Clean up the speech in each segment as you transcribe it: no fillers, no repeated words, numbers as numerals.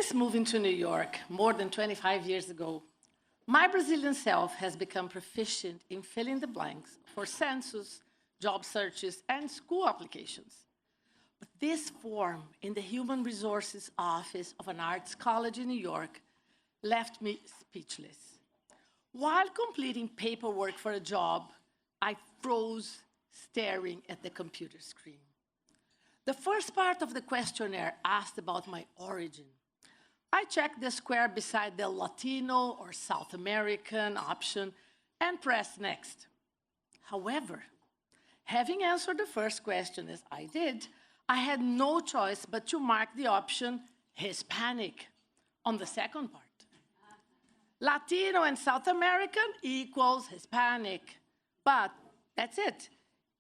Since moving to New York more than 25 years ago, my Brazilian self has become proficient in filling the blanks for census, job searches, and school applications. But this form in the Human Resources Office of an arts college in New York left me speechless. While completing paperwork for a job, I froze staring at the computer screen. The first part of the questionnaire asked about my origin. I checked the square beside the Latino or South American option and pressed next. However, having answered the first question as I did, I had no choice but to mark the option Hispanic on the second part. Latino and South American equals Hispanic. But that's it.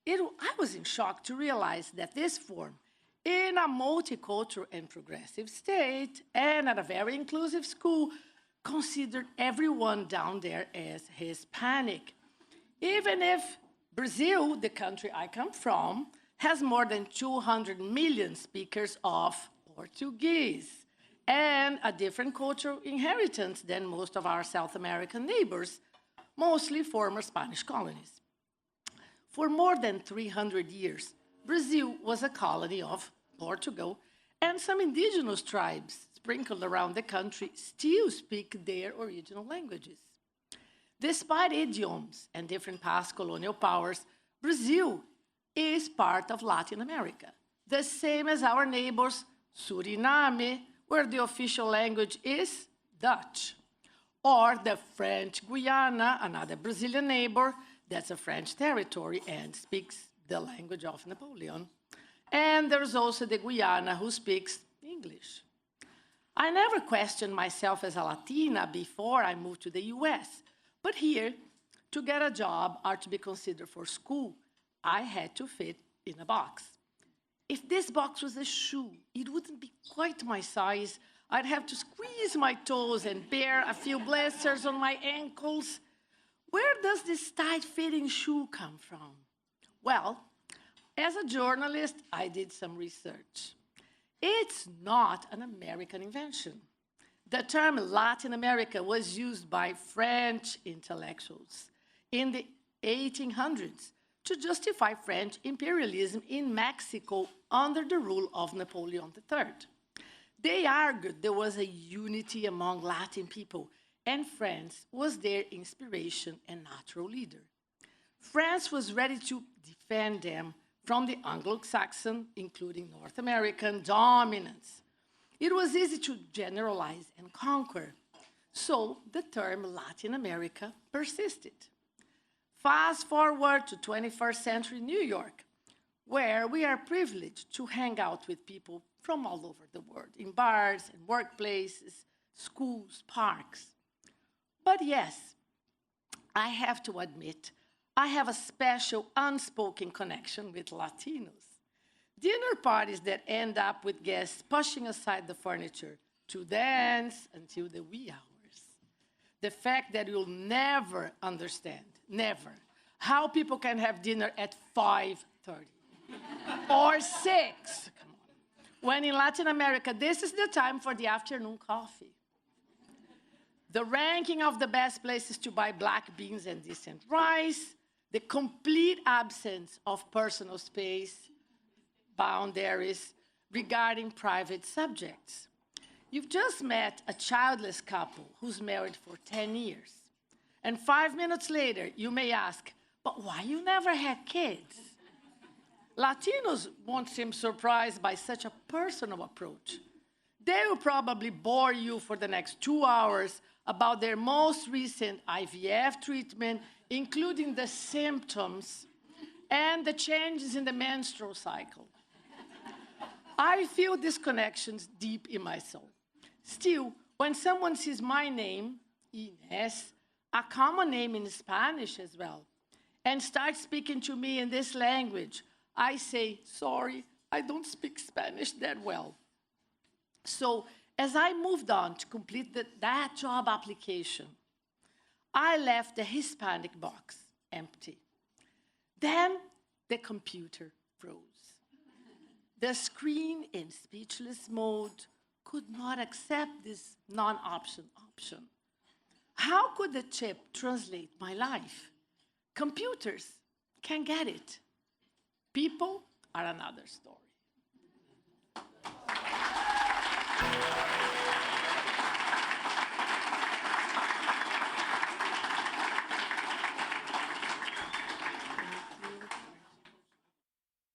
I was in shock to realize that this form, in a multicultural and progressive state, and at a very inclusive school, considered everyone down there as Hispanic. Even if Brazil, the country I come from, has more than 200 million speakers of Portuguese and a different cultural inheritance than most of our South American neighbors, mostly former Spanish colonies. For more than 300 years, Brazil was a colony of Portugal, and some indigenous tribes sprinkled around the country still speak their original languages. Despite idioms and different past colonial powers, Brazil is part of Latin America, the same as our neighbors Suriname, where the official language is Dutch, or the French Guiana, another Brazilian neighbor, that's a French territory and speaks the language of Napoleon. And there's also the Guyana who speaks English. I never questioned myself as a Latina before I moved to the US, but here, to get a job or to be considered for school, I had to fit in a box. If this box was a shoe, it wouldn't be quite my size. I'd have to squeeze my toes and bear a few blisters on my ankles. Where does this tight-fitting shoe come from? Well, as a journalist, I did some research. It's not an American invention. The term Latin America was used by French intellectuals in the 1800s to justify French imperialism in Mexico under the rule of Napoleon III. They argued there was a unity among Latin people, and France was their inspiration and natural leader. France was ready to defend them from the Anglo-Saxon, including North American, dominance. It was easy to generalize and conquer, so the term Latin America persisted. Fast forward to 21st century New York, where we are privileged to hang out with people from all over the world, in bars and workplaces, schools, parks. But yes, I have to admit, I have a special unspoken connection with Latinos. Dinner parties that end up with guests pushing aside the furniture to dance until the wee hours. The fact that you'll never understand, never, how people can have dinner at 5:30 or 6, come on, when in Latin America, this is the time for the afternoon coffee. The ranking of the best places to buy black beans and decent rice, the complete absence of personal space, boundaries regarding private subjects. You've just met a childless couple who's married for 10 years. And 5 minutes later, you may ask, but why you never had kids? Latinos won't seem surprised by such a personal approach. They will probably bore you for the next 2 hours about their most recent IVF treatment, including the symptoms and the changes in the menstrual cycle. I feel these connections deep in my soul. Still, when someone sees my name, Ines, a common name in Spanish as well, and starts speaking to me in this language, I say, sorry, I don't speak Spanish that well. So as I moved on to complete that job application, I left the Hispanic box empty. Then the computer froze. The screen in speechless mode could not accept this non-option option. How could the chip translate my life? Computers can get it. People are another story.